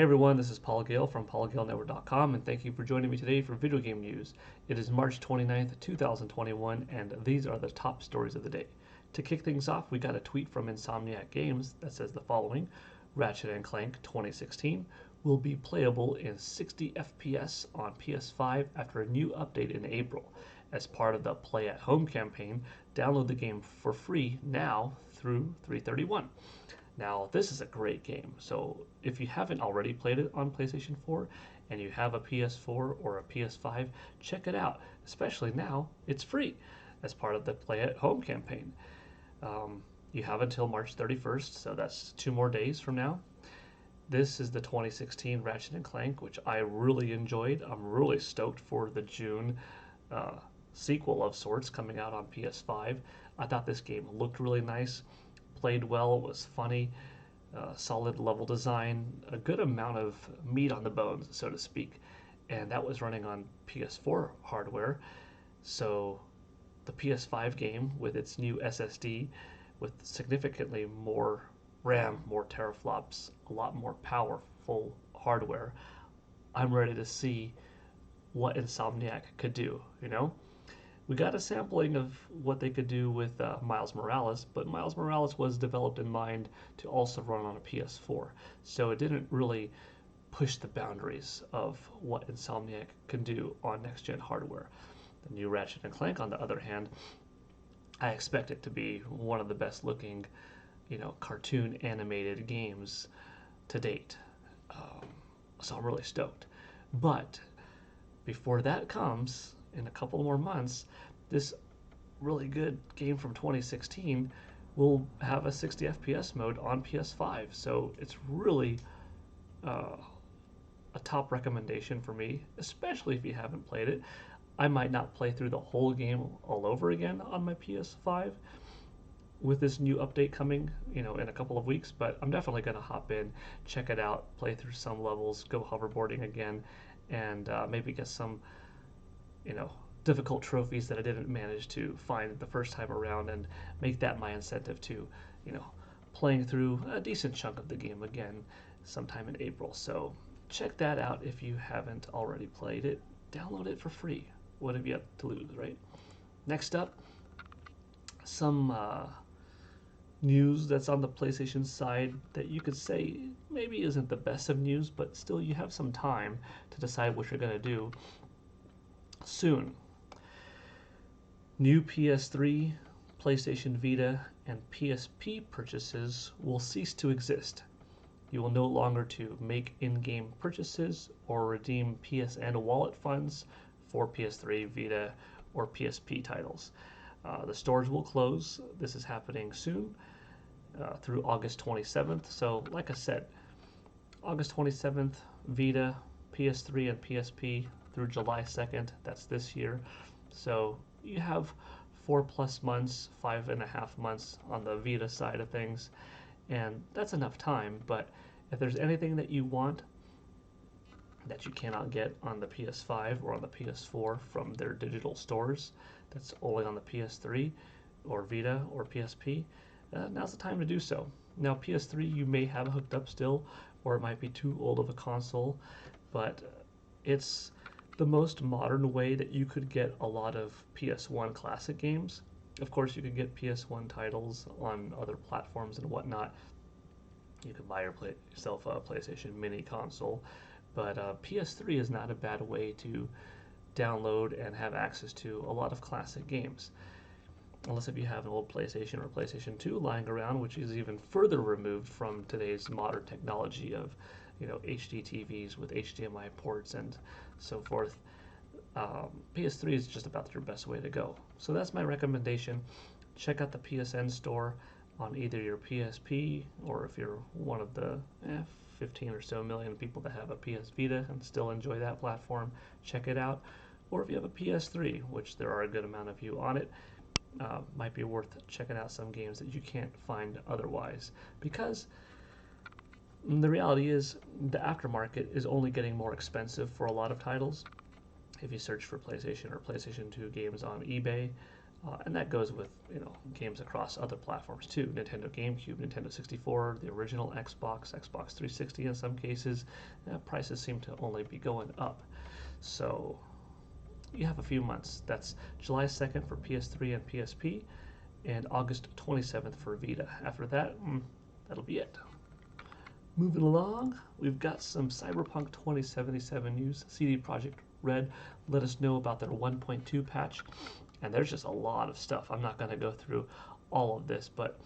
everyone, this is Paul Gale from PaulGaleNetwork.com, and thank you for joining me today for video game news. It is March 29th, 2021, and these are the top stories of the day. To kick things off, we got a tweet from Insomniac Games that says the following: Ratchet and Clank 2016 will be playable in 60 FPS on PS5 after a new update in April. As part of the Play at Home campaign, download the game for free now through 3/31. Now, this is a great game, so if you haven't already played it on PlayStation 4 and you have a PS4 or a PS5, check it out. Especially now, it's free as part of the Play at Home campaign. You have until March 31st, so that's 2 more days from now. This is the 2016 Ratchet and Clank, which I really enjoyed. I'm really stoked for the June sequel of sorts coming out on PS5. I thought this game looked really nice, played well, was funny, solid level design, a good amount of meat on the bones, so to speak. And that was running on PS4 hardware. So the PS5 game with its new SSD, with significantly more RAM, more teraflops, a lot more powerful hardware, I'm ready to see what Insomniac could do, you know? We got a sampling of what they could do with Miles Morales, but Miles Morales was developed in mind to also run on a PS4, so it didn't really push the boundaries of what Insomniac can do on next-gen hardware. The new Ratchet and Clank, on the other hand, I expect it to be one of the best-looking, cartoon animated games to date. So I'm really stoked. But before that comes, in a couple more months, this really good game from 2016 will have a 60 FPS mode on PS5. So it's really a top recommendation for me, especially if you haven't played it. I might not play through the whole game all over again on my PS5 with this new update coming, in a couple of weeks, but I'm definitely going to hop in, check it out, play through some levels, go hoverboarding again, and maybe get some difficult trophies that I didn't manage to find the first time around, and make that my incentive to, playing through a decent chunk of the game again sometime in April. So check that out if you haven't already played it. Download it for free. What have you got to lose, right? Next up, some news that's on the PlayStation side that you could say maybe isn't the best of news, but still you have some time to decide what you're going to do. Soon, new PS3, PlayStation Vita, and PSP purchases will cease to exist. You will no longer to make in-game purchases or redeem PSN wallet funds for PS3, Vita, or PSP titles. The stores will close. This is happening soon through August 27th. So, like I said, August 27th, Vita, PS3, and PSP through July 2nd. That's this year. So you have 4+ months, 5.5 months on the Vita side of things, and that's enough time. But if there's anything that you want that you cannot get on the PS5 or on the PS4 from their digital stores, that's only on the PS3 or Vita or PSP, now's the time to do so. Now, PS3 you may have hooked up still, or it might be too old of a console, but it's the most modern way that you could get a lot of PS1 classic games. Of course, you could get PS1 titles on other platforms and whatnot. You can buy yourself a PlayStation Mini console, but PS3 is not a bad way to download and have access to a lot of classic games. Unless if you have an old PlayStation or PlayStation 2 lying around, which is even further removed from today's modern technology of HD TVs with HDMI ports and so forth. PS3 is just about your best way to go. So that's my recommendation. Check out the PSN Store on either your PSP, or if you're one of the 15 or so million people that have a PS Vita and still enjoy that platform, check it out. Or if you have a PS3, which there are a good amount of you on it, might be worth checking out some games that you can't find otherwise. Because the reality is the aftermarket is only getting more expensive for a lot of titles. If you search for PlayStation or PlayStation 2 games on eBay, And that goes with games across other platforms too. Nintendo GameCube, Nintendo 64, the original Xbox, Xbox 360 in some cases. Prices seem to only be going up. So you have a few months. That's July 2nd for PS3 and PSP, and August 27th for Vita. After that, that'll be it. Moving along, we've got some Cyberpunk 2077 news. CD Projekt Red let us know about their 1.2 patch, and there's just a lot of stuff. I'm not going to go through all of this, but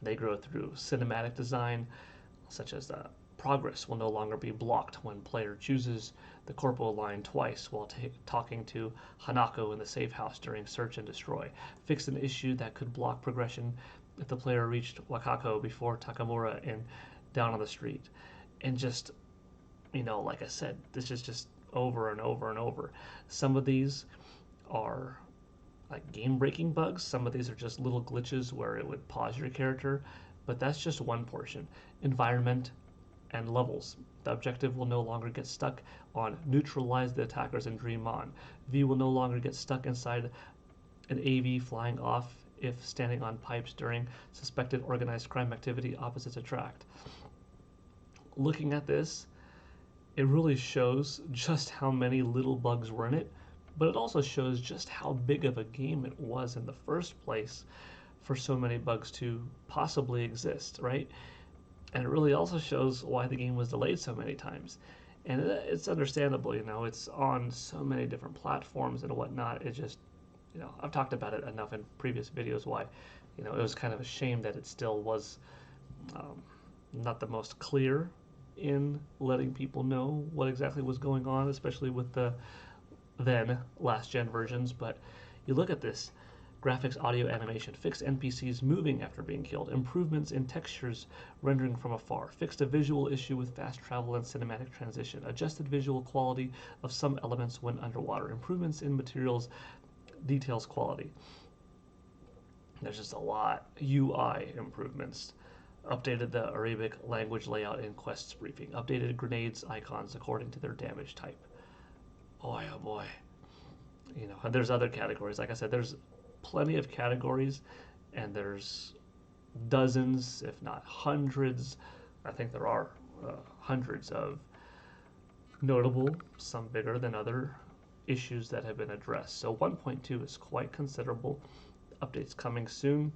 they go through cinematic design, such as progress will no longer be blocked when player chooses the corpo line twice while talking to Hanako in the safe house during search and destroy. Fix an issue that could block progression if the player reached Wakako before Takamura in Down on the Street. And just, like I said, this is just over and over and over. Some of these are like game-breaking bugs. Some of these are just little glitches where it would pause your character, but that's just one portion. Environment and levels. The objective will no longer get stuck on neutralize the attackers and dream on. V will no longer get stuck inside an AV flying off if standing on pipes during suspected organized crime activity opposites attract. Looking at this, it really shows just how many little bugs were in it, but it also shows just how big of a game it was in the first place for so many bugs to possibly exist, right? And it really also shows why the game was delayed so many times. And it's understandable, it's on so many different platforms and whatnot. It just, I've talked about it enough in previous videos why, it was kind of a shame that it still was not the most clear in letting people know what exactly was going on, especially with the then last gen versions. But you look at this: graphics, audio, animation, fixed NPCs moving after being killed, improvements in textures rendering from afar, fixed a visual issue with fast travel and cinematic transition, adjusted visual quality of some elements when underwater, improvements in materials details quality. There's just a lot. UI improvements, updated the Arabic language layout in quests briefing, updated grenades icons according to their damage type. Boy, oh boy. And there's other categories. Like I said, there's plenty of categories, and there's dozens, if not hundreds. I think there are hundreds of notable, some bigger than other, issues that have been addressed. So 1.2 is quite considerable. Updates coming soon,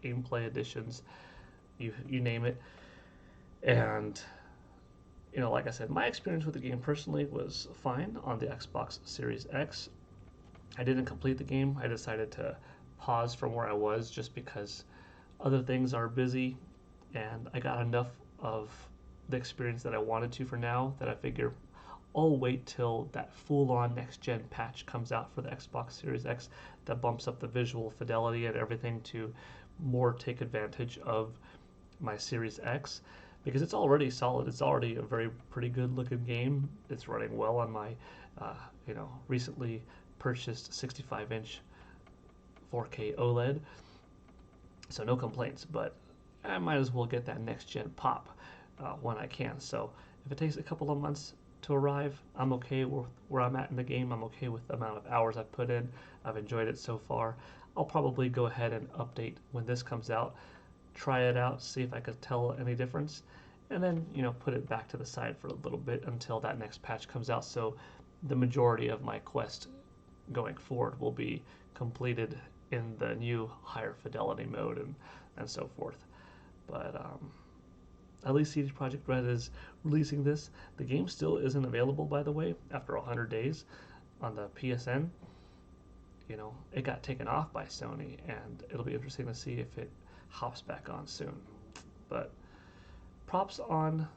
gameplay additions, you name it. And like I said, my experience with the game personally was fine on the Xbox Series X. I didn't complete the game. I decided to pause from where I was just because other things are busy, and I got enough of the experience that I wanted to for now that I figure I'll wait till that full-on next-gen patch comes out for the Xbox Series X that bumps up the visual fidelity and everything to more take advantage of my Series X, because it's already solid. It's already a very pretty good looking game. It's running well on my recently purchased 65-inch 4K OLED, so no complaints. But I might as well get that next gen pop when I can. So if it takes a couple of months to arrive, I'm okay with where I'm at in the game. I'm okay with the amount of hours I've put in. I've enjoyed it so far. I'll probably go ahead and update when this comes out, try it out, see if I could tell any difference, and then put it back to the side for a little bit until that next patch comes out. So the majority of my quest going forward will be completed in the new higher fidelity mode and so forth. But at least CD Projekt Red is releasing this. The game still isn't available, by the way, after 100 days on the PSN. It got taken off by Sony, and it'll be interesting to see if it hops back on soon. But props on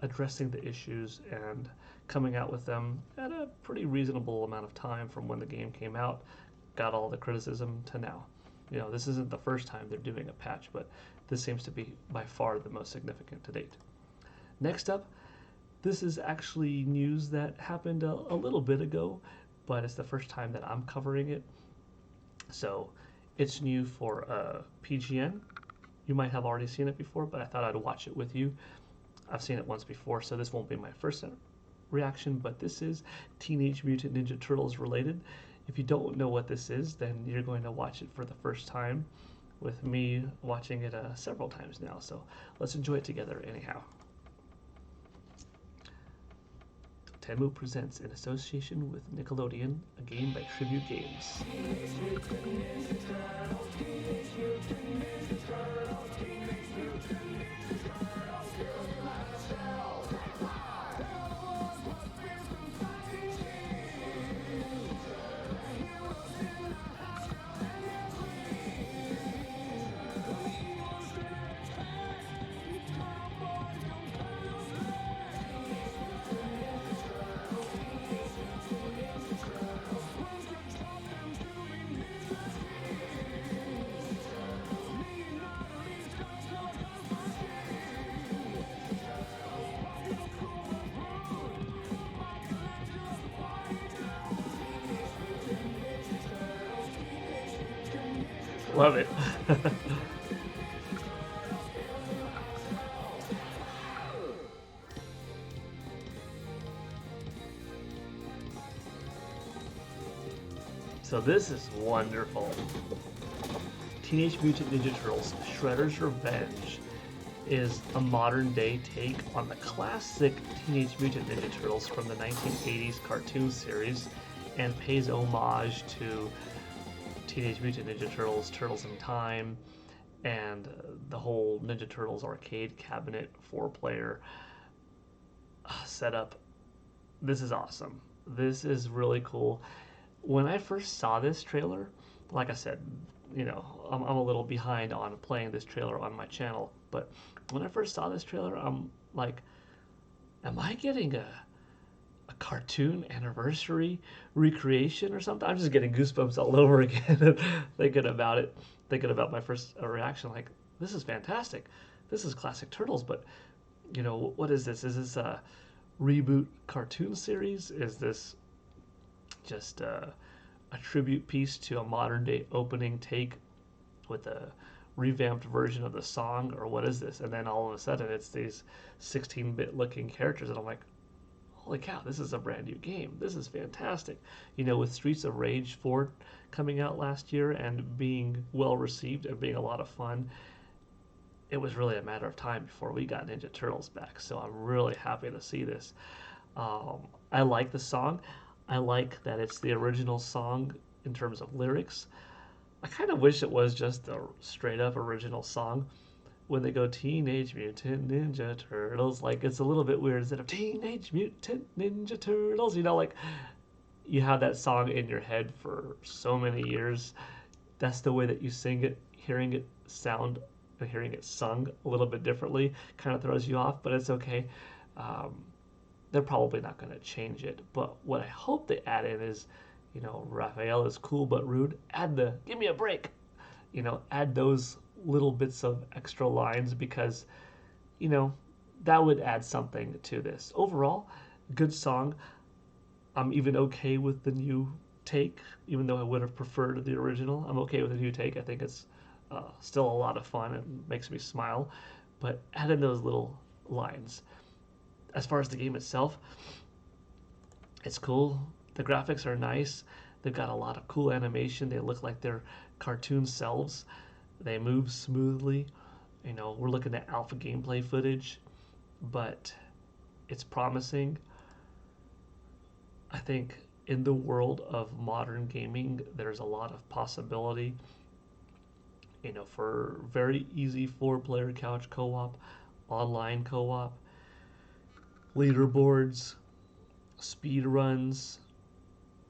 addressing the issues and coming out with them at a pretty reasonable amount of time from when the game came out, got all the criticism to now. This isn't the first time they're doing a patch, but this seems to be by far the most significant to date. Next up, this is actually news that happened a little bit ago, but it's the first time that I'm covering it. So it's new for PGN. You might have already seen it before, but I thought I'd watch it with you. I've seen it once before, so this won't be my first reaction, but this is Teenage Mutant Ninja Turtles related. If you don't know what this is, then you're going to watch it for the first time, with me watching it several times now. So let's enjoy it together anyhow. Tenmu presents in association with Nickelodeon, a game by Tribute Games. Love it. So this is wonderful. Teenage Mutant Ninja Turtles Shredder's Revenge is a modern day take on the classic Teenage Mutant Ninja Turtles from the 1980s cartoon series, and pays homage to Teenage Mutant Ninja Turtles, Turtles in Time, and the whole Ninja Turtles arcade cabinet 4-player setup. This is awesome. This is really cool. When I first saw this trailer, like I said, you know, I'm a little behind on playing this trailer on my channel, but when I first saw this trailer, I'm like, am I getting a cartoon anniversary recreation or something? I'm just getting goosebumps all over again thinking about it, thinking about my first reaction. Like, this is fantastic. This is classic Turtles, but you know, what is this? Is this a reboot cartoon series? Is this just a tribute piece to a modern day opening take with a revamped version of the song, or what is this? And then all of a sudden it's these 16-bit looking characters, and I'm like, holy cow, this is a brand new game. This is fantastic. You know, with Streets of Rage 4 coming out last year and being well received and being a lot of fun, it was really a matter of time before we got Ninja Turtles back. So I'm really happy to see this. I like the song. I like that it's the original song in terms of lyrics. I kind of wish it was just a straight up original song. When they go Teenage Mutant Ninja Turtles, like, it's a little bit weird instead of Teenage Mutant Ninja Turtles. You know, like, you have that song in your head for so many years. That's the way that you sing it. Hearing it sound, hearing it sung a little bit differently kind of throws you off, but it's okay. They're probably not going to change it. But what I hope they add in is, you know, Raphael is cool but rude. Add the give me a break. You know, add those little bits of extra lines, because, you know, that would add something to this. Overall, good song. I'm even okay with the new take, even though I would have preferred the original. I'm okay with the new take. I think it's still a lot of fun and makes me smile. But add in those little lines. As far as the game itself, it's cool. The graphics are nice. They've got a lot of cool animation. They look like they're cartoon selves. They move smoothly. You know, we're looking at alpha gameplay footage, but it's promising. I think in the world of modern gaming, there's a lot of possibility, you know, for very easy 4-player couch co-op, online co-op, leaderboards, speed runs,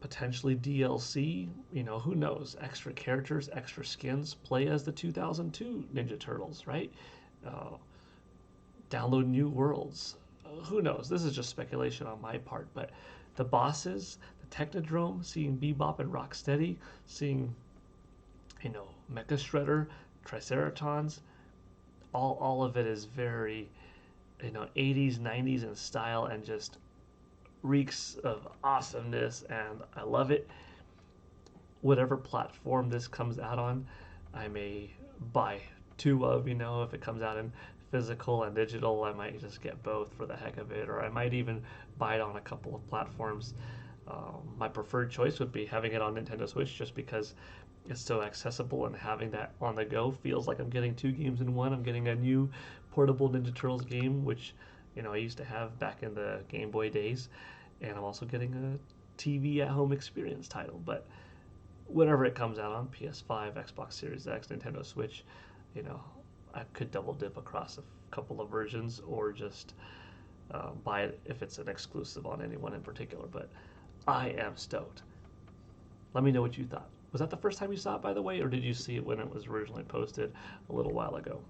potentially DLC, you know, who knows? Extra characters, extra skins, play as the 2002 Ninja Turtles, right? Download new worlds. Who knows? This is just speculation on my part, but the bosses, the Technodrome, seeing Bebop and Rocksteady, seeing, you know, Mecha Shredder, Triceratons, all of it is very, you know, 80s, 90s in style, and just reeks of awesomeness, and I love it. Whatever platform this comes out on, I may buy two of, you know, if it comes out in physical and digital, I might just get both for the heck of it, or I might even buy it on a couple of platforms. My preferred choice would be having it on Nintendo Switch just because it's so accessible, and having that on the go feels like I'm getting two games in one. I'm getting a new portable Ninja Turtles game, which I used to have back in the Game Boy days, and I'm also getting a TV at home experience title. But whenever it comes out on PS5, Xbox Series X, Nintendo Switch, you know, I could double dip across a couple of versions, or just buy it if it's an exclusive on any one in particular. But I am stoked. Let me know what you thought. Was that the first time you saw it, by the way, or did you see it when it was originally posted a little while ago?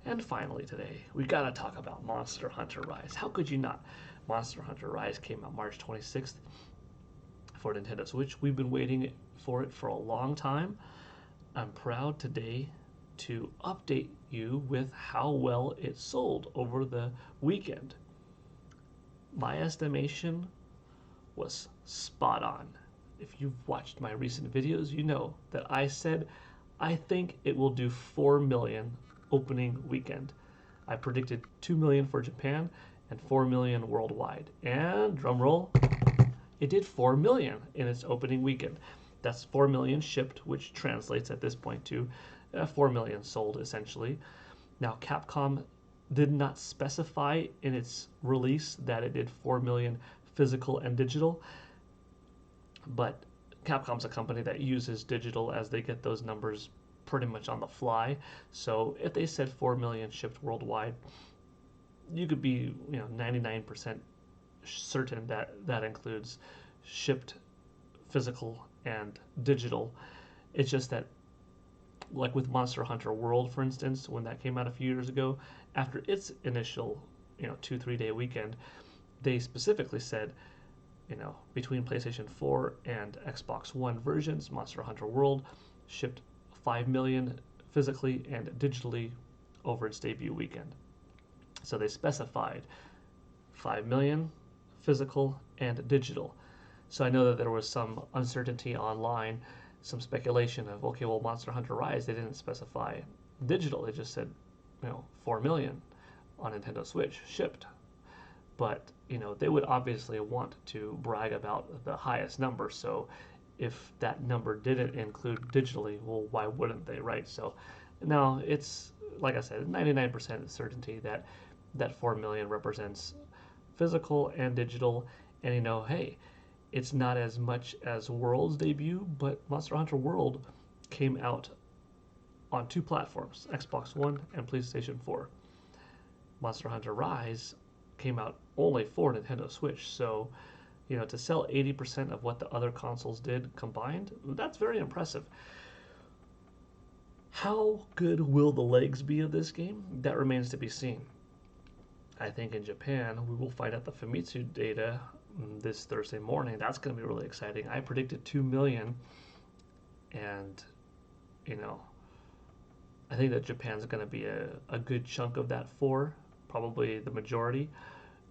And finally today, we got to talk about Monster Hunter Rise. How could you not? Monster Hunter Rise came out March 26th for Nintendo Switch. We've been waiting for it for a long time. I'm proud today to update you with how well it sold over the weekend. My estimation was spot on. If you've watched my recent videos, you know that I said I think it will do 4 million opening weekend. I predicted 2 million for Japan and 4 million worldwide. And drumroll, it did 4 million in its opening weekend. That's 4 million shipped, which translates at this point to 4 million sold essentially. Now, Capcom did not specify in its release that it did 4 million physical and digital, but Capcom's a company that uses digital as they get those numbers pretty much on the fly. So if they said 4 million shipped worldwide, you could be 99% certain that that includes shipped physical and digital. It's just that, like with Monster Hunter World, for instance, when that came out a few years ago, after its initial 2-3 day weekend, they specifically said, between PlayStation 4 and Xbox One versions, Monster Hunter World shipped 5 million physically and digitally over its debut weekend. So they specified 5 million physical and digital. So I know that there was some uncertainty online, some speculation of, okay, well, Monster Hunter Rise, they didn't specify digital. They just said, 4 million on Nintendo Switch shipped. But, they would obviously want to brag about the highest number. So if that number didn't include digitally, well, why wouldn't they, right? So now it's, like I said, 99% certainty that that 4 million represents physical and digital. And, hey, it's not as much as World's debut, but Monster Hunter World came out on two platforms, Xbox One and PlayStation 4. Monster Hunter Rise came out only for Nintendo Switch. So, to sell 80% of what the other consoles did combined, that's very impressive. How good will the legs be of this game? That remains to be seen. I think in Japan, we will find out the Famitsu data this Thursday morning. That's going to be really exciting. I predicted 2 million, and, I think that Japan's going to be a good chunk of that 4, probably the majority.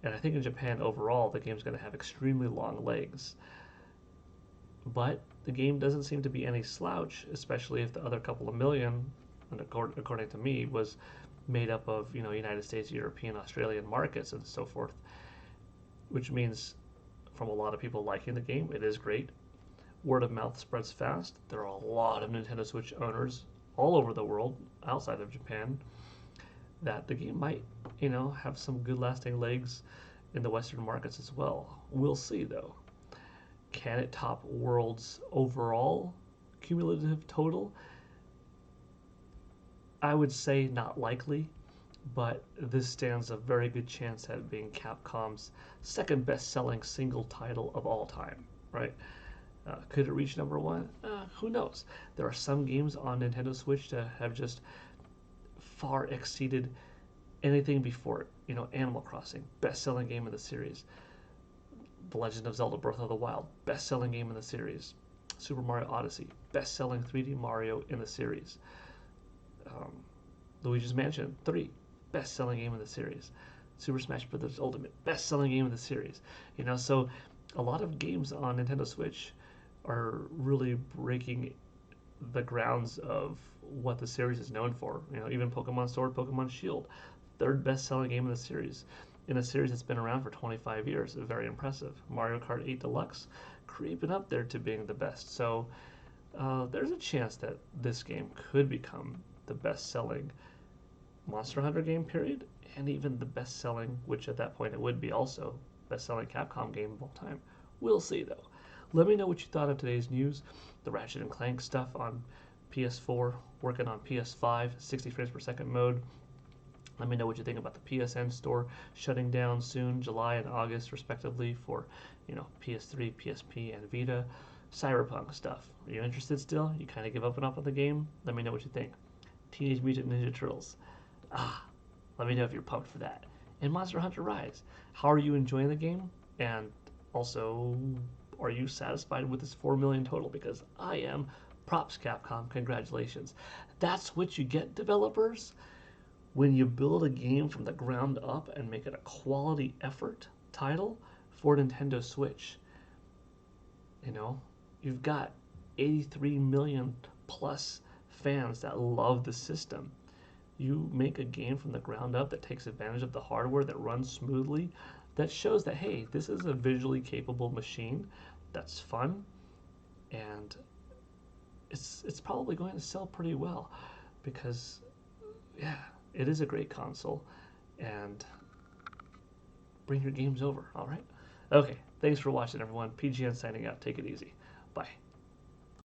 And I think in Japan overall, the game's going to have extremely long legs. But the game doesn't seem to be any slouch, especially if the other couple of million, according to me, was made up of United States, European, Australian markets and so forth. Which means, from a lot of people liking the game, it is great. Word of mouth spreads fast. There are a lot of Nintendo Switch owners all over the world, outside of Japan, that the game might, have some good lasting legs in the Western markets as well. We'll see, though. Can it top World's overall cumulative total? I would say not likely, but this stands a very good chance at being Capcom's second best-selling single title of all time, right? Could it reach number one? Who knows? There are some games on Nintendo Switch that have just far exceeded anything before it. Animal Crossing, best-selling game in the series. The Legend of Zelda Breath of the Wild, best-selling game in the series. Super Mario Odyssey, best-selling 3D Mario in the series. Luigi's Mansion 3, best-selling game in the series. Super Smash Bros. Ultimate, best-selling game in the series. So a lot of games on Nintendo Switch are really breaking the grounds of what the series is known for. Even Pokemon Sword, Pokemon Shield, third best-selling game in the series. in a series that's been around for 25 years. Very impressive. Mario Kart 8 Deluxe creeping up there to being the best. So there's a chance that this game could become the best-selling Monster Hunter game, period, and even the best-selling, which at that point it would be also, best-selling Capcom game of all time. We'll see, though. Let me know what you thought of today's news, the Ratchet and Clank stuff on PS4, working on PS5, 60 frames per second mode. Let me know what you think about the PSN Store shutting down soon, July and August respectively, for PS3, PSP, and Vita. Cyberpunk stuff. Are you interested still? You kind of give up on the game? Let me know what you think. Teenage Mutant Ninja Turtles. Let me know if you're pumped for that. And Monster Hunter Rise. How are you enjoying the game? And also, are you satisfied with this 4 million total? Because I am. Props, Capcom. Congratulations. That's what you get, developers, when you build a game from the ground up and make it a quality effort title for Nintendo Switch. You've got 83 million plus fans that love the system. You make a game from the ground up that takes advantage of the hardware, that runs smoothly, that shows that, hey, this is a visually capable machine that's fun, and it's probably going to sell pretty well because, yeah, it is a great console, and bring your games over, all right? Okay, thanks for watching, everyone. PGN signing out. Take it easy. Bye.